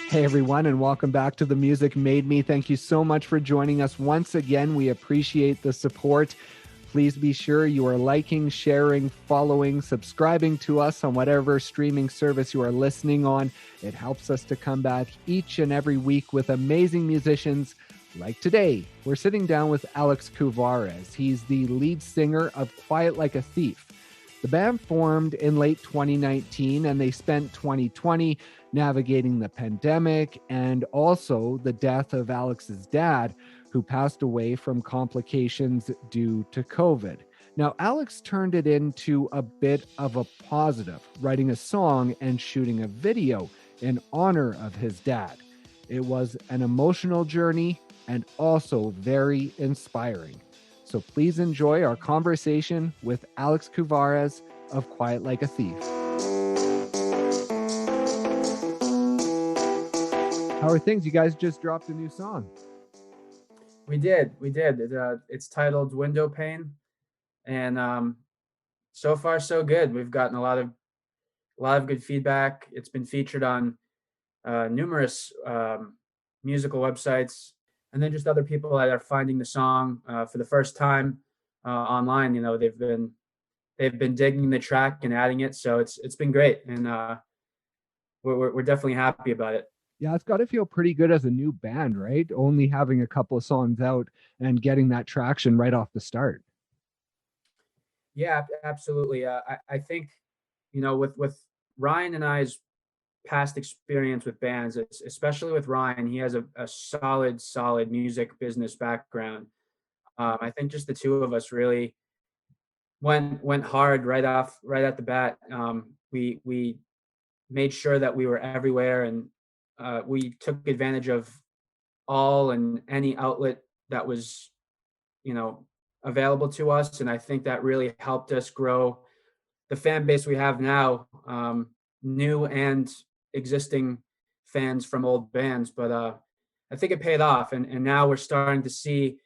Hey everyone, and welcome back to The Music Made Me. Thank you so much for joining us once again. We appreciate the support. Please be sure you are liking, sharing, following, subscribing to us on whatever streaming service you are listening on. It helps us to come back each and every week with amazing musicians. Like today, we're sitting down with Alex Kouvaris. He's the lead singer of Quiet Like a Thief. The band formed in late 2019, and they spent 2020 navigating the pandemic and also the death of Alex's dad, who passed away from complications due to COVID. Now, Alex turned it into a bit of a positive, writing a song and shooting a video in honor of his dad. It was an emotional journey and also very inspiring. So please enjoy our conversation with Alex Kouvaris of Quiet Like a Thief. How are things? You guys just dropped a new song. We did. It's titled Window Pane, and so far so good. We've gotten a lot of good feedback. It's been featured on numerous musical websites, and then just other people that are finding the song for the first time online. You know, they've been digging the track and adding it, so it's been great, and we're definitely happy about it. Yeah, it's got to feel pretty good as a new band, right? Only having a couple of songs out and getting that traction right off the start. Yeah, absolutely. I think, you know, with Ryan and I's past experience with bands, especially with Ryan, he has a solid music business background. I think just the two of us really went hard right at the bat. We made sure that we were everywhere, and we took advantage of all and any outlet that was, you know, available to us, and I think that really helped us grow the fan base we have now, new and existing fans from old bands. But I think it paid off, and now we're starting to see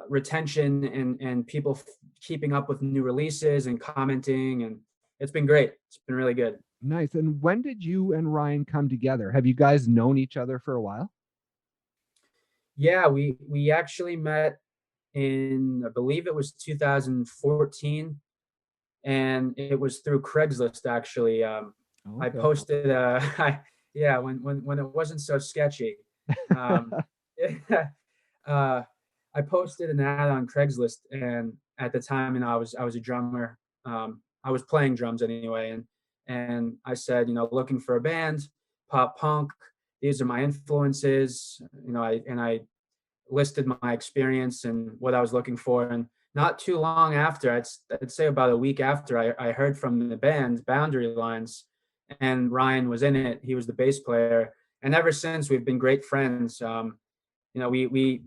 retention and people keeping up with new releases and commenting, and it's been great. It's been really good. Nice. And when did you and Ryan come together? Have you guys known each other for a while? Yeah, we actually met in, I believe it was 2014, and it was through Craigslist actually. I Okay. posted, yeah, when it wasn't so sketchy. Um, uh, I posted an ad on Craigslist, and at the time, you know, I was a drummer. I was playing drums anyway, and I said, you know, looking for a band, pop punk. These are my influences. You know, I listed my experience and what I was looking for. And not too long after, I'd say about a week after, I heard from the band Boundary Lines, and Ryan was in it. He was the bass player, and ever since we've been great friends. You know, we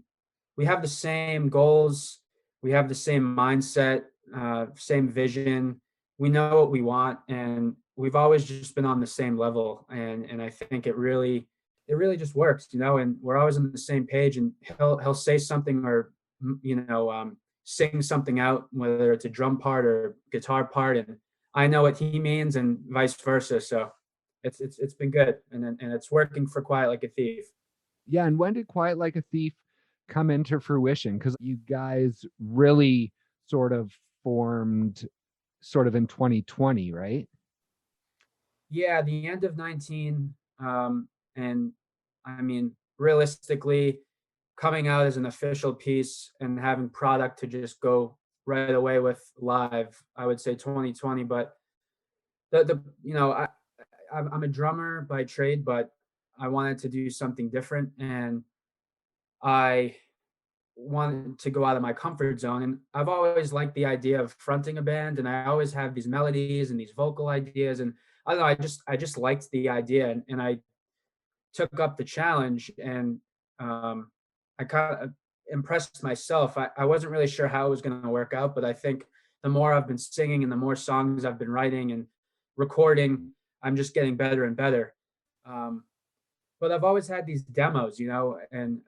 have the same goals, we have the same mindset, same vision. We know what we want, and we've always just been on the same level. And I think it really just works, you know. And we're always on the same page. And he'll say something or you know, sing something out, whether it's a drum part or guitar part, and I know what he means, and vice versa. So it's been good, and it's working for Quiet Like a Thief. Yeah. And when did Quiet Like a Thief come into fruition? Because you guys really sort of formed sort of in 2020, right? Yeah, the end of 19, and I mean, realistically, coming out as an official piece and having product to just go right away with live, I would say 2020. But the you know, I'm a drummer by trade, but I wanted to do something different, and I wanted to go out of my comfort zone. And I've always liked the idea of fronting a band, and I always have these melodies and these vocal ideas, and I don't know, I just liked the idea, and I took up the challenge, and I kind of impressed myself. I wasn't really sure how it was going to work out, but I think the more I've been singing and the more songs I've been writing and recording, I'm just getting better and better. Um, but I've always had these demos, you know, and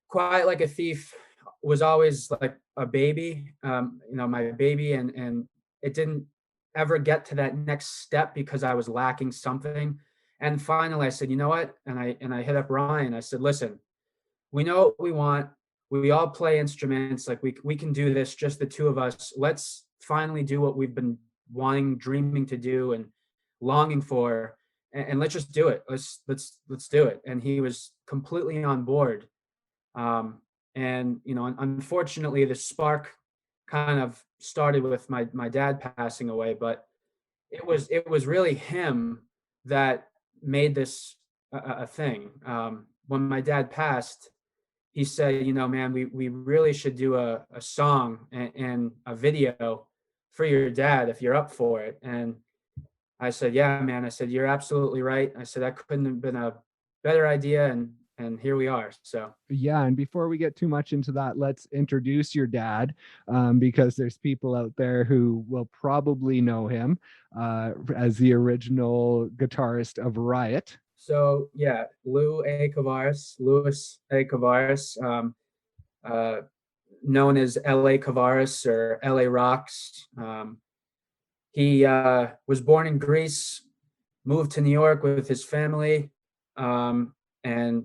Quiet Like a Thief was always like a baby, you know, my baby, and it didn't ever get to that next step because I was lacking something. And finally I said, you know what? And I hit up Ryan. I said, listen, we know what we want. We all play instruments. Like we can do this, just the two of us. Let's finally do what we've been wanting, dreaming to do and longing for. And let's just do it. Let's do it. And he was completely on board. And unfortunately, the spark kind of started with my dad passing away, but it was really him that made this a thing. When my dad passed, he said, man, we really should do a song and a video for your dad if you're up for it. And I said, yeah, man. I said, you're absolutely right. I said, that couldn't have been a better idea. And here we are. So Yeah, and before we get too much into that, let's introduce your dad, because there's people out there who will probably know him as the original guitarist of Riot. So yeah, Louis A. Kouvaris, uh, known as L.A. Kouvaris or L.A. Rocks. He was born in Greece, moved to New York with his family, and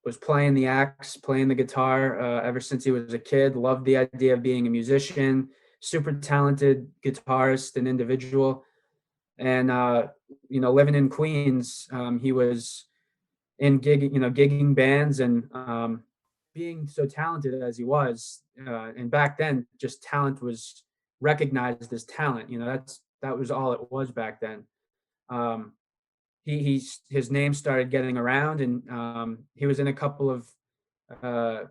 was playing the axe, playing the guitar ever since he was a kid. Loved the idea of being a musician. Super talented guitarist and individual. And living in Queens, he was in gigging bands and being so talented as he was. And back then, just talent was recognized as talent. That was all it was back then. Um, his name started getting around, and he was in a couple of uh,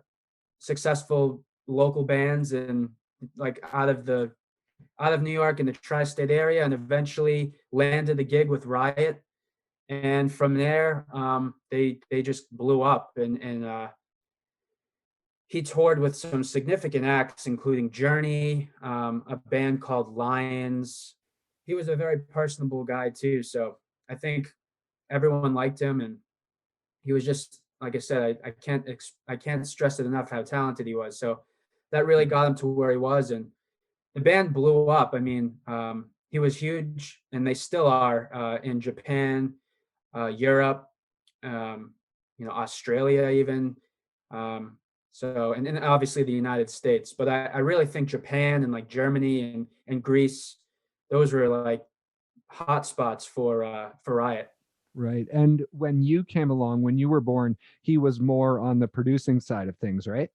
successful local bands and like out of New York in the tri-state area, and eventually landed the gig with Riot. And from there, they just blew up, and he toured with some significant acts, including Journey, a band called Lions. He was a very personable guy too, so I think everyone liked him, and he was just like I said. I can't stress it enough how talented he was. So that really got him to where he was, and the band blew up. I mean, he was huge, and they still are in Japan, Europe, Australia, even. And obviously the United States. But I really think Japan and like Germany and Greece, those were like hot spots for Riot. Right. And when you came along, when you were born, he was more on the producing side of things, right?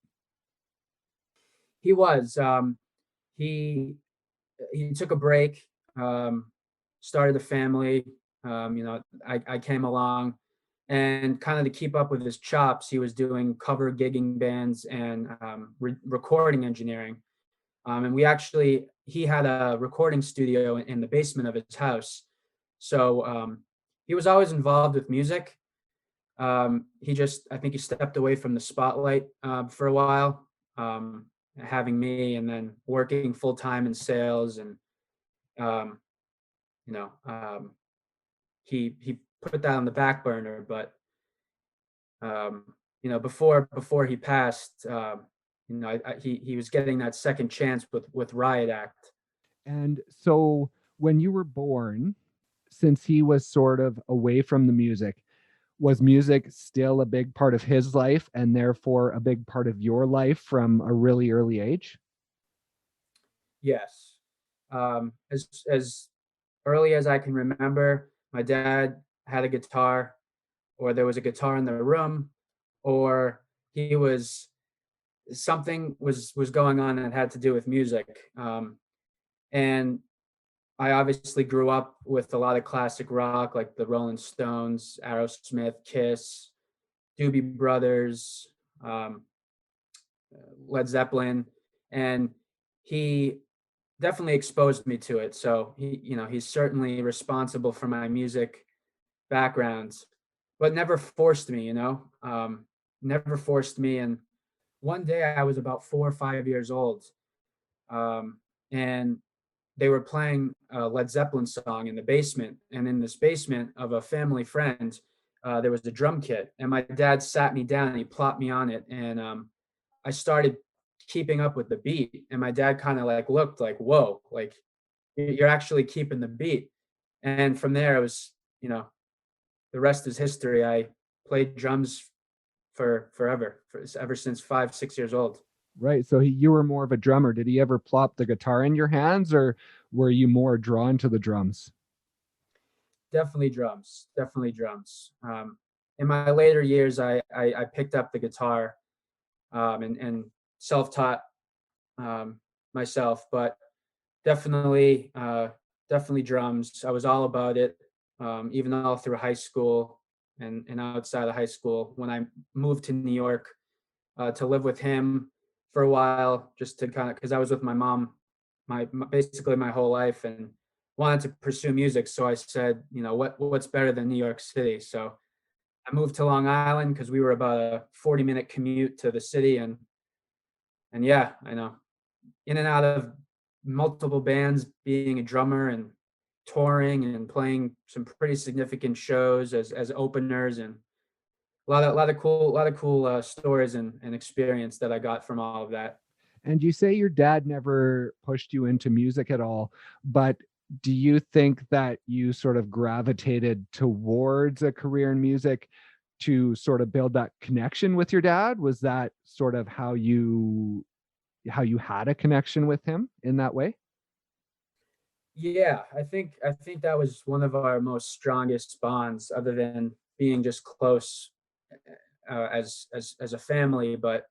He was. He he took a break, started a family. I came along, and kind of to keep up with his chops, he was doing cover gigging bands and recording engineering. And he had a recording studio in the basement of his house. So he was always involved with music. I think he stepped away from the spotlight for a while, having me, and then working full time in sales. And um, you know, he put that on the back burner. But before he passed, he was getting that second chance with Riot Act. And so when you were born, since he was sort of away from the music, was music still a big part of his life and therefore a big part of your life from a really early age? Yes, as early as I can remember, my dad had a guitar, or there was a guitar in the room, or he was something was going on that had to do with music. And I obviously grew up with a lot of classic rock, like the Rolling Stones, Aerosmith, Kiss, Doobie Brothers, um, Led Zeppelin, and he definitely exposed me to it. So he's certainly responsible for my music backgrounds, but never forced me. Never forced me. And one day I was about 4 or 5 years old, and they were playing a Led Zeppelin song in the basement. And in this basement of a family friend, there was a drum kit. And my dad sat me down and he plopped me on it. And I started keeping up with the beat. And my dad kind of like looked like, whoa, like you're actually keeping the beat. And from there, it was, the rest is history. I played drums for forever, ever since 5, 6 years old. Right. So you were more of a drummer. Did he ever plop the guitar in your hands, or were you more drawn to the drums? Definitely drums. Definitely drums. In my later years, I picked up the guitar, and self-taught, um, myself, but definitely, definitely drums. I was all about it, even all through high school and outside of high school. When I moved to New York, to live with him for a while, just to kind of, because I was with my mom, basically my whole life, and wanted to pursue music. So I said, what's better than New York City? So I moved to Long Island because we were about a 40-minute commute to the city, and yeah, I know, in and out of multiple bands, being a drummer and touring and playing some pretty significant shows as openers, and a lot of cool stories and experience that I got from all of that. And you say your dad never pushed you into music at all, but do you think that you sort of gravitated towards a career in music to sort of build that connection with your dad? Was that sort of how you had a connection with him in that way? Yeah, I think that was one of our most strongest bonds, other than being just close, as a family. But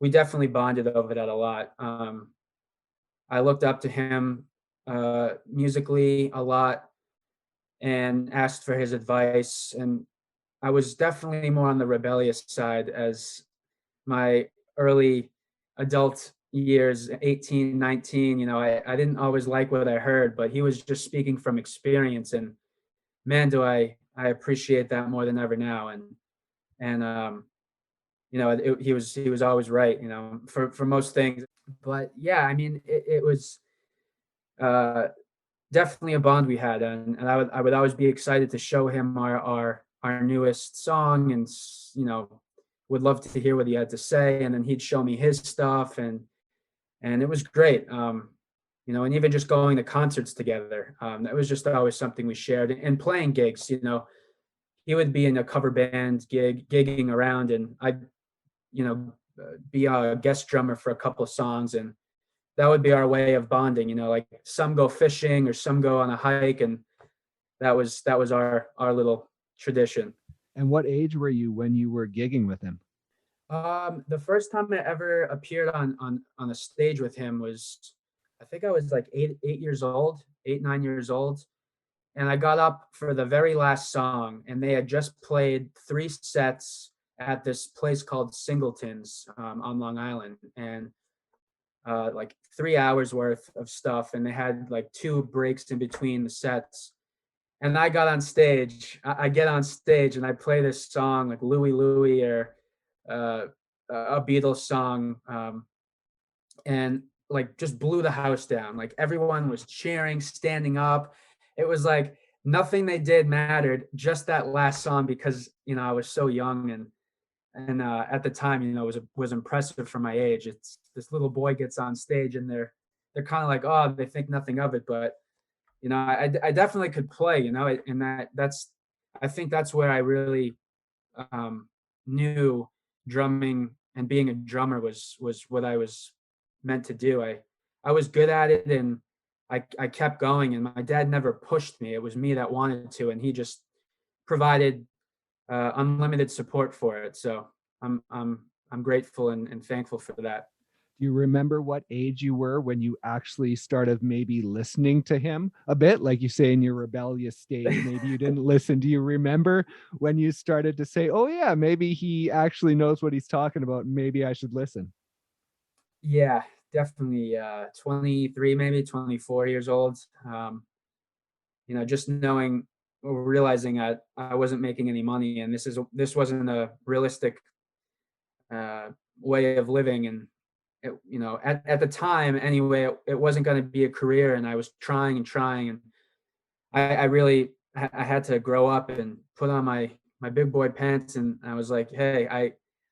we definitely bonded over that a lot. I looked up to him, musically a lot, and asked for his advice. And I was definitely more on the rebellious side as my early adult years, 18, 19. I didn't always like what I heard, but he was just speaking from experience. And man, do I appreciate that more than ever now. And he was always right, for most things. But yeah, I mean, it was, uh, definitely a bond we had, and I would always be excited to show him our newest song, and would love to hear what he had to say, and then he'd show me his stuff, and it was great. And even just going to concerts together, that was just always something we shared, and playing gigs. He would be in a cover band gigging around, and I'd be a guest drummer for a couple of songs, and that would be our way of bonding. Like some go fishing or some go on a hike, and that was our little tradition. And what age were you when you were gigging with him? The first time I ever appeared on a stage with him was, I think I was like 8 years old, 8, 9 years old, and I got up for the very last song, and they had just played 3 sets at this place called Singleton's, on Long Island, and like 3 hours worth of stuff, and they had like 2 breaks in between the sets. And I got on stage. I get on stage and I play this song like Louie Louie, or uh, a Beatles song, and like just blew the house down. Like everyone was cheering, standing up. It was like nothing they did mattered, just that last song, because I was so young, and at the time, was impressive for my age. It's this little boy gets on stage, and they're kind of like, oh, they think nothing of it, but I definitely could play, and that's I think that's where I really, um, knew drumming and being a drummer was what I was meant to do. I was good at it, and I kept going, and my dad never pushed me. It was me that wanted to, and he just provided, unlimited support for it. So I'm grateful and thankful for that. Do you remember what age you were when you actually started maybe listening to him a bit? Like you say, in your rebellious stage, maybe you didn't listen. Do you remember when you started to say, oh, yeah, maybe he actually knows what he's talking about, and maybe I should listen? Yeah, definitely. 23, maybe 24 years old. Just knowing or realizing I wasn't making any money, and this wasn't a realistic, uh, way of living, and at the time anyway, it wasn't going to be a career, and I was trying and trying, and I really I had to grow up and put on my big boy pants, and I was like, hey,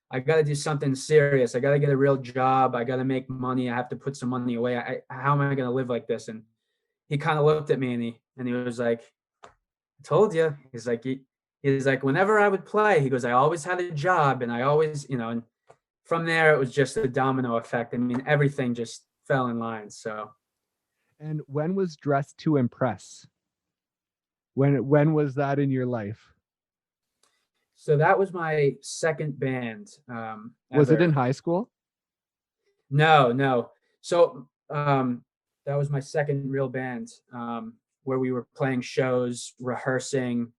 I got to do something serious. I got to get a real job. I got to make money. I have to put some money away. How am I going to live like this? And he kind of looked at me, and he was like, I told you. He's like, he's like, whenever I would play, he goes, I always had a job, and I always, and from there it was just a domino effect. I mean, everything just fell in line. So And when was Dress to Impress? When was that in your life? that was my second band Was it in ever. high school? No, no. So that was my second real band, where we were playing shows, rehearsing,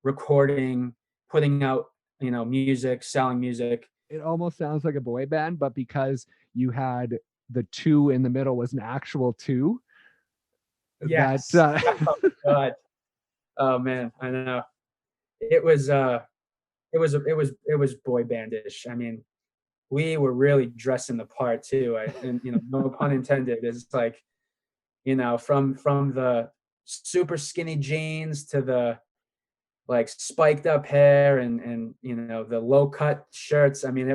recording, putting out, music, selling music. It almost sounds like a boy band, but because you had the two in the middle was an actual two, that Yes. Oh God. Oh man, I know. It was it was boy bandish. I mean, we were really dressing the part too. And no pun intended. It's like, from the super skinny jeans to the like spiked up hair and the low cut shirts. I mean,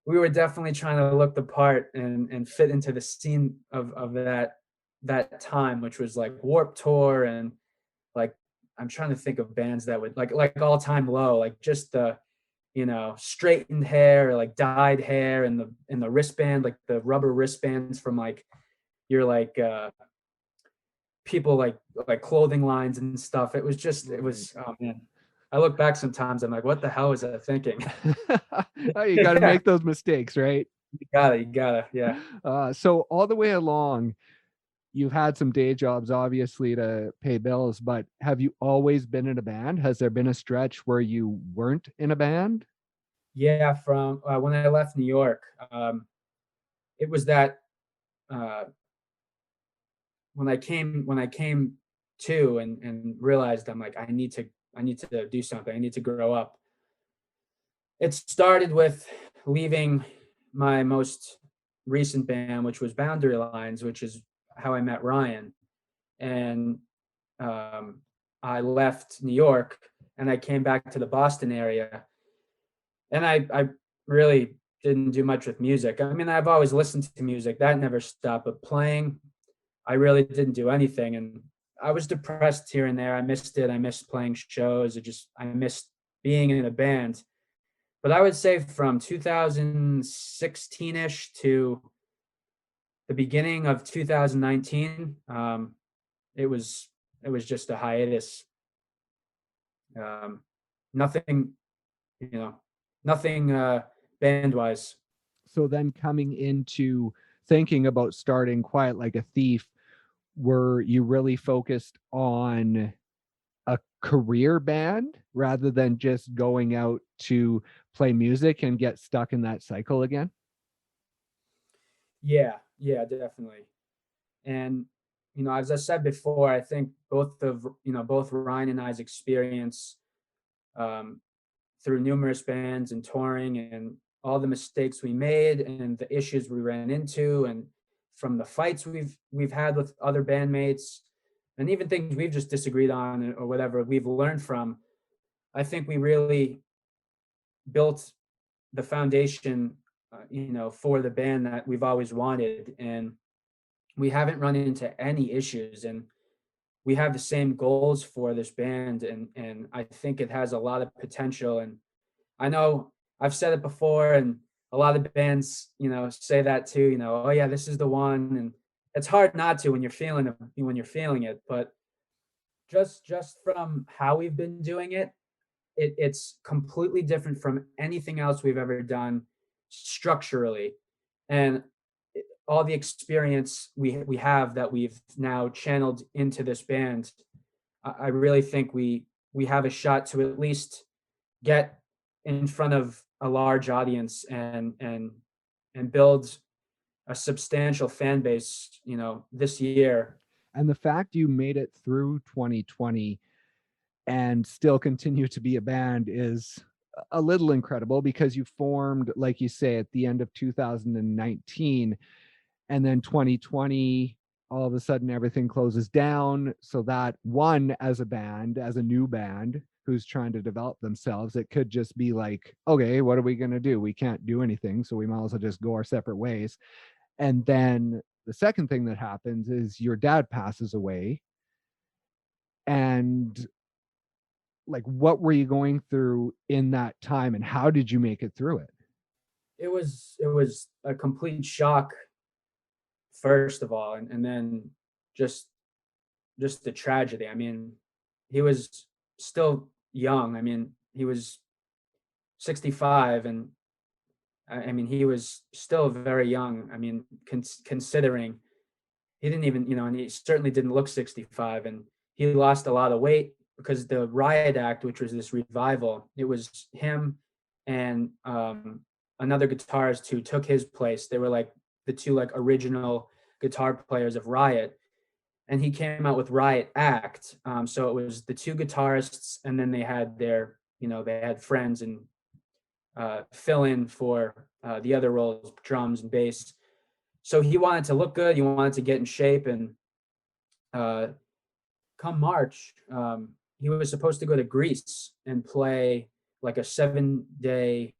we were definitely trying to look the part and fit into the scene of that time, which was like Warp Tour, and like I'm trying to think of bands that would like All Time Low, like just the straightened hair, like dyed hair, and the wristband, like the rubber wristbands from like your like people like clothing lines and stuff. It was oh man. I look back sometimes, I'm like, what the hell was I thinking? Oh, you got to Yeah, make those mistakes, right? you gotta, yeah. So all the way along, you've had some day jobs, obviously, to pay bills, but have you always been in a band? Has there been a stretch where you weren't in a band? Yeah, from when I left New York, it was that uh, when I came to and realized I'm like I need to do something. I need to grow up. It started with leaving my most recent band, which was Boundary Lines, which is how I met Ryan. And um, I left New York and I came back to the Boston area. And I really didn't do much with music. I mean, I've always listened to music, that never stopped, but playing, I really didn't do anything. And I was depressed here and there. I missed it. I missed playing shows. I missed being in a band. But I would say from 2016-ish to the beginning of 2019, it was it was just a hiatus. Um, nothing, you know, nothing band wise. So then coming into thinking about starting Quiet Like a Thief, were you really focused on a career band rather than just going out to play music and get stuck in that cycle again? Yeah, yeah, definitely. And as I said before, I think both Ryan and I's experience um, through numerous bands and touring and all the mistakes we made and the issues we ran into and from the fights we've had with other bandmates and even things we've just disagreed on or whatever we've learned from. I think we really built the foundation, for the band that we've always wanted, and we haven't run into any issues, and we have the same goals for this band, and I think it has a lot of potential. And I know I've said it before, and a lot of bands, say that too. Oh yeah, this is the one, and it's hard not to when you're feeling it. But just from how we've been doing it, it's completely different from anything else we've ever done structurally, and all the experience we have that we've now channeled into this band. I really think we have a shot to at least get in front of a large audience and build a substantial fan base, this year. And the fact you made it through 2020 and still continue to be a band is a little incredible because you formed, like you say, at the end of 2019, and then 2020, all of a sudden everything closes down. So that one, as a band, as a new band who's trying to develop themselves, it could just be like, okay, what are we going to do? We can't do anything, so we might as well just go our separate ways. And then the second thing that happens is your dad passes away, and like what were you going through in that time, and how did you make it through it? It was a complete shock, first of all, and then just just the tragedy. I mean, he was still young. I mean, he was 65, and I mean, he was still very young. I mean, considering he didn't even, and he certainly didn't look 65, and he lost a lot of weight because the Riot Act, which was this revival, it was him and another guitarist who took his place. They were like the two like original guitar players of Riot, and he came out with Riot Act. So it was the two guitarists, and then they had their, they had friends and fill in for the other roles, drums and bass. So he wanted to look good. He wanted to get in shape, and uh, come March, he was supposed to go to Greece and play like a 7-day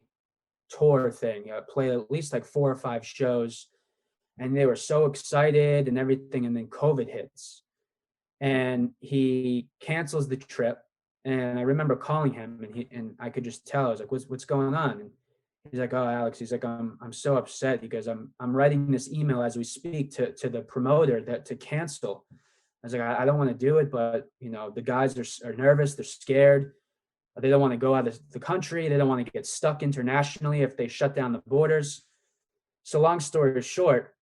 tour thing, play at least like 4 or 5 shows, and they were so excited and everything. And then COVID hits, and he cancels the trip. And I remember calling him, and I could just tell. I was like, "What's going on?" And he's like, "Oh, Alex," he's like, I'm so upset." He goes, I'm writing this email as we speak to the promoter that to cancel." I was like, I don't want to do it, but the guys are nervous, they're scared, they don't want to go out of the country, they don't want to get stuck internationally if they shut down the borders. So long story short,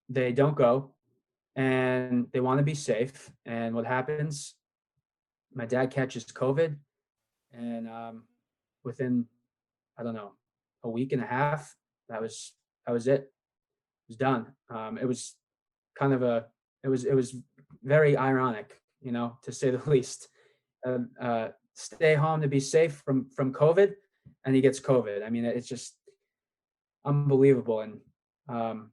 they don't go, and they want to be safe. And what happens? My dad catches COVID, and within, I don't know, a week and a half, that was it. It was done. It was kind of it was very ironic, to say the least. Stay home to be safe from COVID, and he gets COVID. I mean, it's just unbelievable. And um,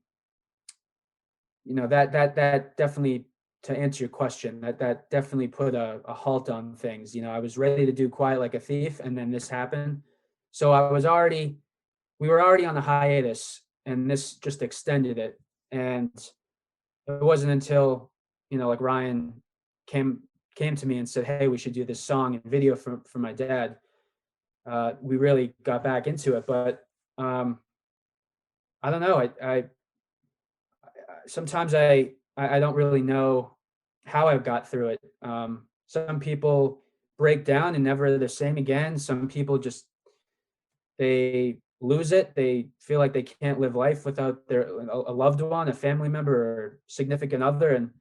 that definitely, to answer your question, that definitely put a halt on things. I was ready to do Quiet Like a Thief, and then this happened. So we were already on a hiatus, and this just extended it. And it wasn't until, like Ryan came came to me and said, "Hey, we should do this song and video for my dad." We really got back into it. But um, I don't know. Sometimes I don't really know how I got through it. Some people break down and never the same again. Some people just, they lose it. They feel like they can't live life without a loved one, a family member, or significant other. And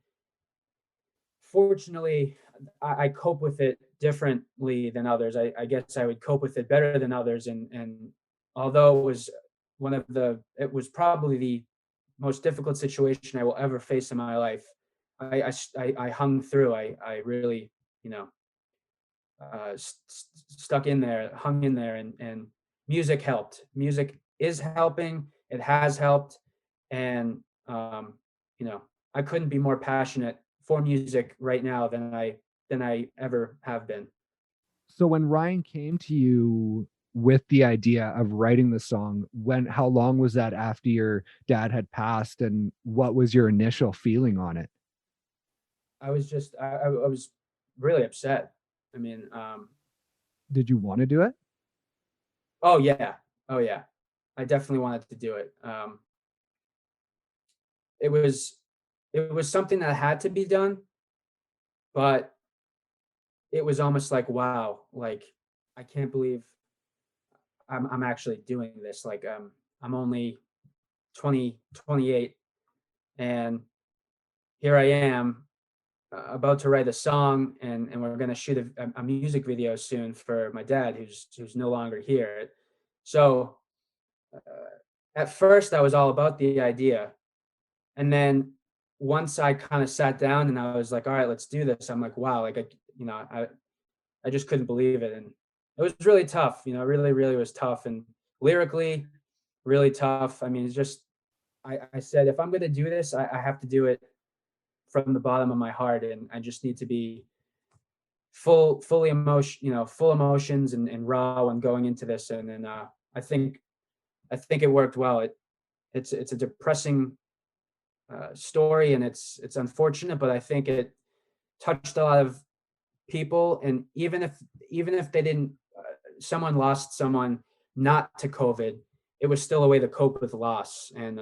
fortunately, I cope with it differently than others. I guess I would cope with it better than others. And although it was probably the most difficult situation I will ever face in my life, I hung through. I really, stuck in there, hung in there, and music helped. Music is helping. It has helped, and you know, I couldn't be more passionate for music right now than I ever have been. So when Ryan came to you with the idea of writing the song, how long was that after your dad had passed, and what was your initial feeling on it? I was really upset. I mean, Did you want to do it? oh yeah, oh yeah, I definitely wanted to do it. It was it was something that had to be done, but it was almost like, wow, like I can't believe I'm actually doing this. Like I'm only 28, and here I am, about to write a song, and we're going to shoot a music video soon for my dad, who's no longer here. So uh, at first I was all about the idea, and then once I kind of sat down and I was like, all right, let's do this. I'm like, wow, like I just couldn't believe it. And it was really tough, really, really was tough. And lyrically, really tough. I mean, it's just, I said, if I'm going to do this, I have to do it from the bottom of my heart. And I just need to be fully emotion, full emotions, and raw when going into this. And then I think, I think it worked well. It's a depressing story, and it's unfortunate, but I think it touched a lot of people, and even if they didn't, someone lost someone not to COVID, it was still a way to cope with loss. And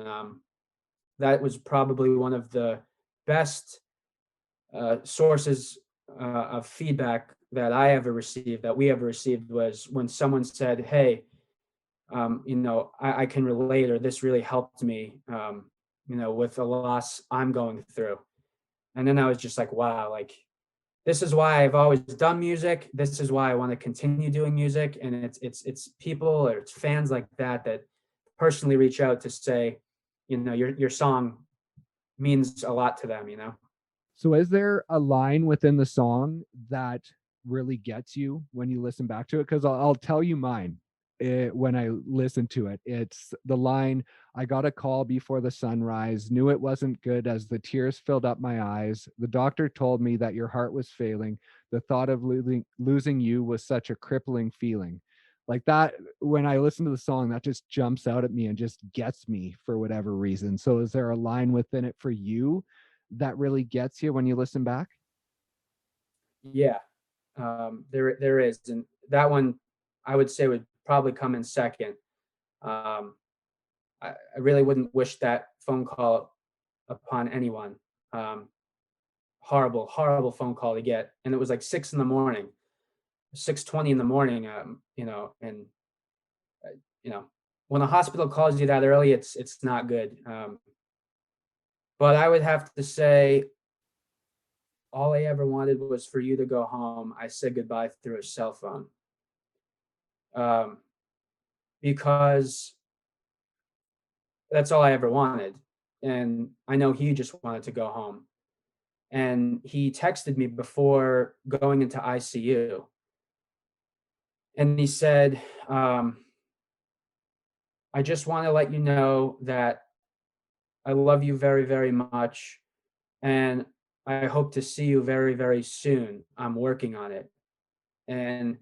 that was probably one of the best sources of feedback that I ever received, that we ever received, was when someone said, "Hey, I can relate, or this really helped me, with the loss I'm going through." And then I was just like, wow, like, this is why I've always done music. This is why I want to continue doing music. And it's people, or it's fans like that personally reach out to say, your song means a lot to them. So is there a line within the song that really gets you when you listen back to it? Because I'll tell you mine. When I listen to it, it's the line, "I got a call before the sunrise, knew it wasn't good as the tears filled up my eyes. The doctor told me that your heart was failing. The thought of losing you was such a crippling feeling." Like that, when I listen to the song, that just jumps out at me and just gets me for whatever reason. So is there a line within it for you that really gets you when you listen back? Yeah, there is, and that one I would say would probably come in second. Um, I really wouldn't wish that phone call upon anyone. Um, Horrible, horrible phone call to get, and it was like 6 in the morning, 6:20 in the morning. And uh, you know, when a hospital calls you that early, it's not good. But I would have to say, all I ever wanted was for you to go home. I said goodbye through a cell phone, um, because that's all I ever wanted, and I know he just wanted to go home. And he texted me before going into ICU, and he said, "I just want to let you know that I love you very, very much, and I hope to see you very, very soon. I'm working on it." And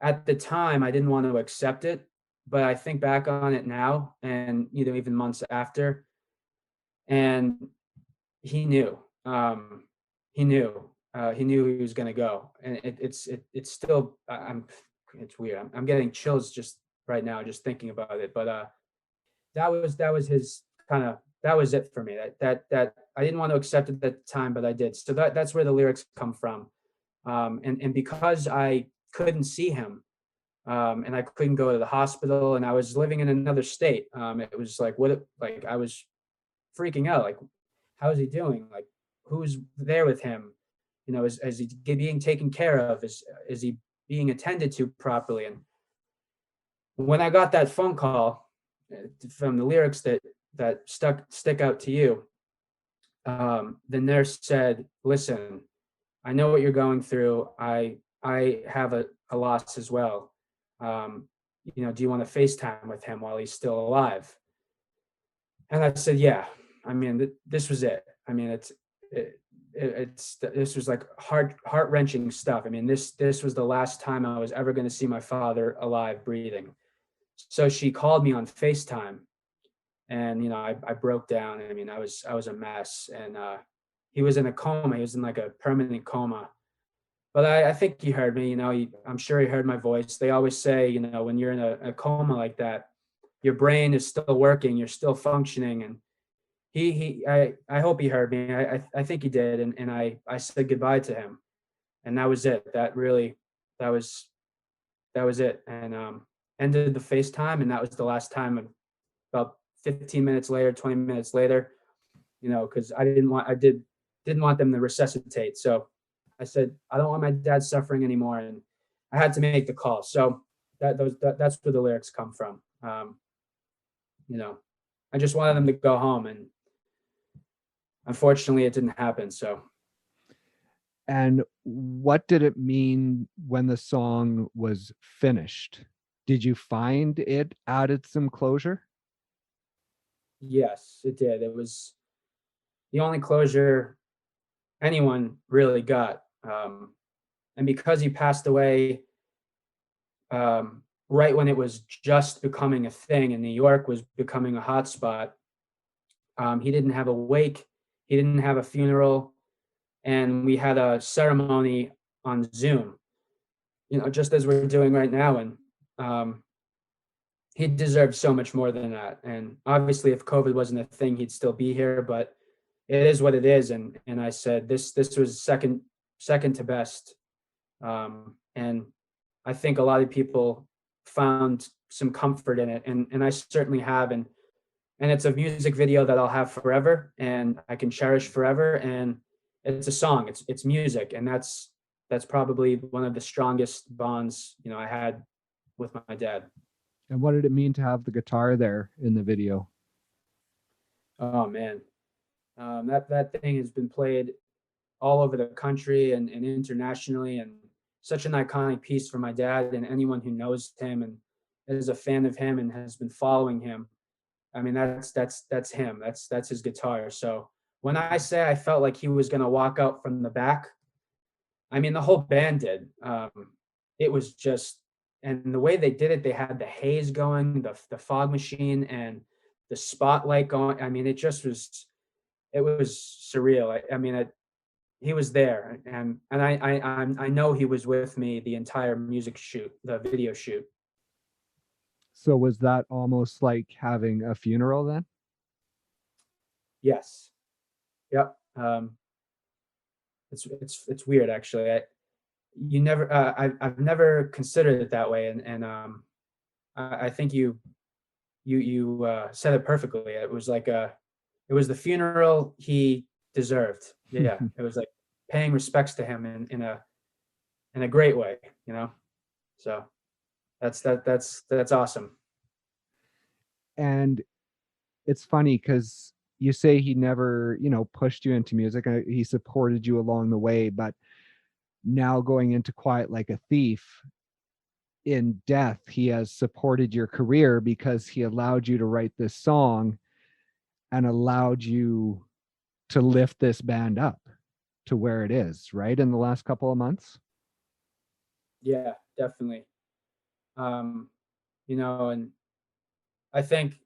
at the time, I didn't want to accept it, but I think back on it now, and even months after, and he knew. He knew. He knew he was going to go, and it's still. It's weird. I'm getting chills just right now, just thinking about it. But that was his kind of, that was it for me. That I didn't want to accept it at the time, but I did. So that's where the lyrics come from. And because I couldn't see him, and I couldn't go to the hospital, and I was living in another state. It was like, like I was freaking out. Like, how is he doing? Like, who's there with him? Is he being taken care of? Is he being attended to properly? And when I got that phone call, from the lyrics that stick out to you, the nurse said, "Listen, I know what you're going through. I have a loss as well. Do you want to FaceTime with him while he's still alive?" And I said, "Yeah." I mean, this was it. I mean, this was like heart wrenching stuff. I mean, this was the last time I was ever going to see my father alive, breathing. So she called me on FaceTime, and I broke down. I mean, I was a mess, and he was in a coma. He was in like a permanent coma. But I think he heard me. I'm sure he heard my voice. They always say, when you're in a coma like that, your brain is still working, you're still functioning. And I hope he heard me. I think he did. And I said goodbye to him, and that was it. That was that was it. And ended the FaceTime, and that was the last time. About 15 minutes later, 20 minutes later, because didn't want them to resuscitate. So I said, I don't want my dad suffering anymore, and I had to make the call. So that's where the lyrics come from. You know, I just wanted them to go home, and unfortunately, it didn't happen. So And what did it mean when the song was finished? Did you find it added some closure? yes, it did. It was the only closure anyone really got. And because he passed away, right when it was just becoming a thing, and New York was becoming a hotspot, he didn't have a wake, he didn't have a funeral, and we had a ceremony on Zoom, just as we're doing right now. And um, he deserves so much more than that. And obviously, if COVID wasn't a thing, he'd still be here. But it is what it is. And I said this was second to best. And I think a lot of people found some comfort in it, and I certainly have. And it's a music video that I'll have forever, and I can cherish forever. And it's a song. It's music, and that's probably one of the strongest bonds I had with my dad. And what did it mean to have the guitar there in the video? Oh man, that thing has been played all over the country and internationally, and such an iconic piece for my dad and anyone who knows him and is a fan of him and has been following him. I mean, that's him. That's his guitar. So when I say I felt like he was gonna walk out from the back, I mean the whole band did. It was just, and the way they did it, they had the haze going, the fog machine, and the spotlight going. I mean, it was surreal. I mean, he was there, and I know he was with me the entire music shoot, the video shoot. So was that almost like having a funeral then? Yes. Yep. It's weird actually. I've never considered it that way, and I think you said it perfectly. It was the funeral he deserved. Yeah, it was like paying respects to him in a great way, you know. So that's awesome. And it's funny because you say he never, pushed you into music. He supported you along the way, but now going into Quiet Like a Thief, in death, he has supported your career because he allowed you to write this song and allowed you to lift this band up to where it is, right? In the last couple of months. Yeah, definitely. Um, and I think,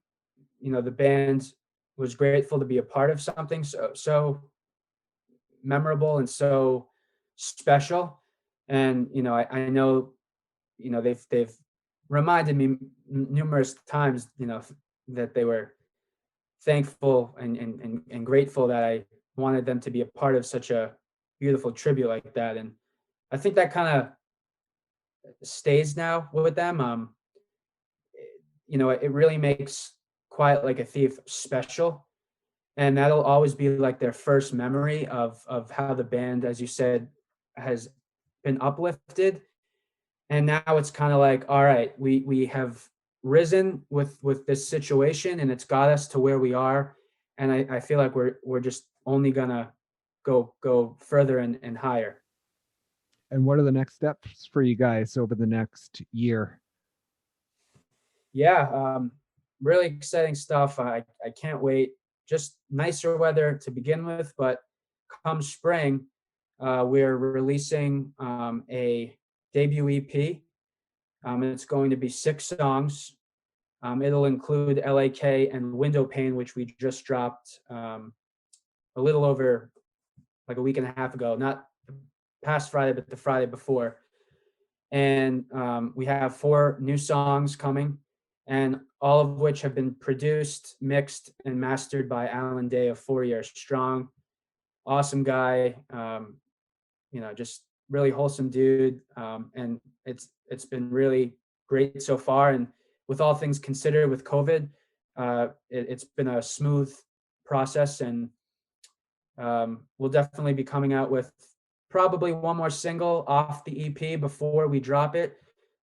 the band was grateful to be a part of something so memorable and so special. And, I know, they've reminded me numerous times, that they were thankful and grateful that I wanted them to be a part of such a beautiful tribute like that. And I think that kind of stays now with them. It really makes Quiet Like a Thief special. And that'll always be like their first memory of how the band, as you said, has been uplifted. And now it's kind of like, all right, we have risen with this situation, and it's got us to where we are. And I feel like we're just only gonna go further and higher. And what are the next steps for you guys over the next year? Yeah, really exciting stuff. I can't wait. Just nicer weather to begin with, but come spring, we're releasing a debut EP. It's going to be 6 songs. It'll include LAK and Window Pane, which we just dropped a little over like a week and a half ago, not past Friday, but the Friday before. And we have 4 new songs coming, and all of which have been produced, mixed, and mastered by Alan Day of 4 Years Strong. Awesome guy, just really wholesome dude, and it's been really great so far. And with all things considered, with COVID, it's been a smooth process, and we'll definitely be coming out with probably one more single off the EP before we drop it.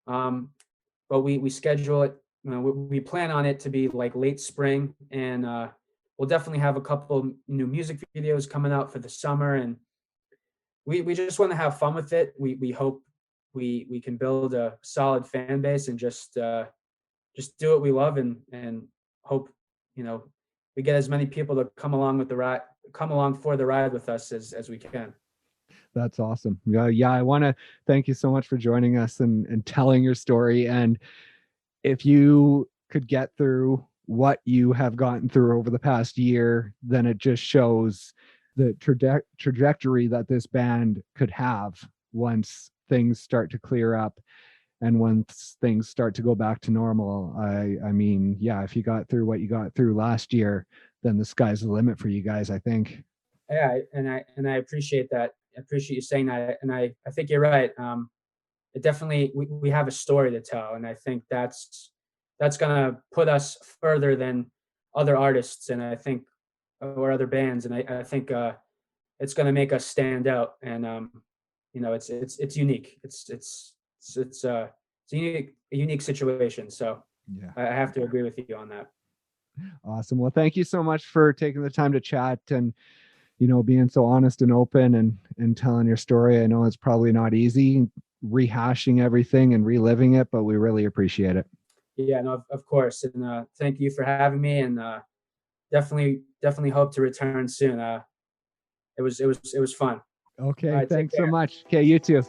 But we schedule it, we plan on it to be like late spring, and we'll definitely have a couple new music videos coming out for the summer. And we just want to have fun with it. We hope we can build a solid fan base and just do what we love, and hope we get as many people to come along for the ride with us as we can. That's awesome. Yeah, I want to thank you so much for joining us and telling your story. And if you could get through what you have gotten through over the past year, then it just shows the trajectory that this band could have once things start to clear up and once things start to go back to normal. I mean, yeah, if you got through what you got through last year, then the sky's the limit for you guys, I think. Yeah, and I appreciate that. I appreciate you saying that, and I think you're right. It definitely we have a story to tell, and I think that's gonna put us further than other artists, and I think or other bands, and I think it's gonna make us stand out, and it's unique. It's a unique situation. So Yeah. I have to agree with you on that. Awesome. Well, thank you so much for taking the time to chat and, being so honest and open and telling your story. I know it's probably not easy rehashing everything and reliving it, but we really appreciate it. Yeah, no, of course, and thank you for having me, and definitely hope to return soon. It was fun. All Okay. right, take Thanks so care. much. Okay. You too.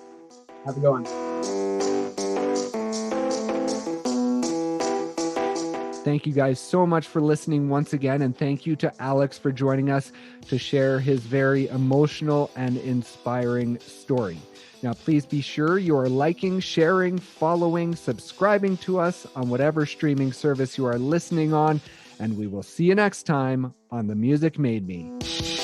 Have a good one. Thank you guys so much for listening once again. And thank you to Alex for joining us to share his very emotional and inspiring story. Now, please be sure you are liking, sharing, following, subscribing to us on whatever streaming service you are listening on. And we will see you next time on The Music Made Me.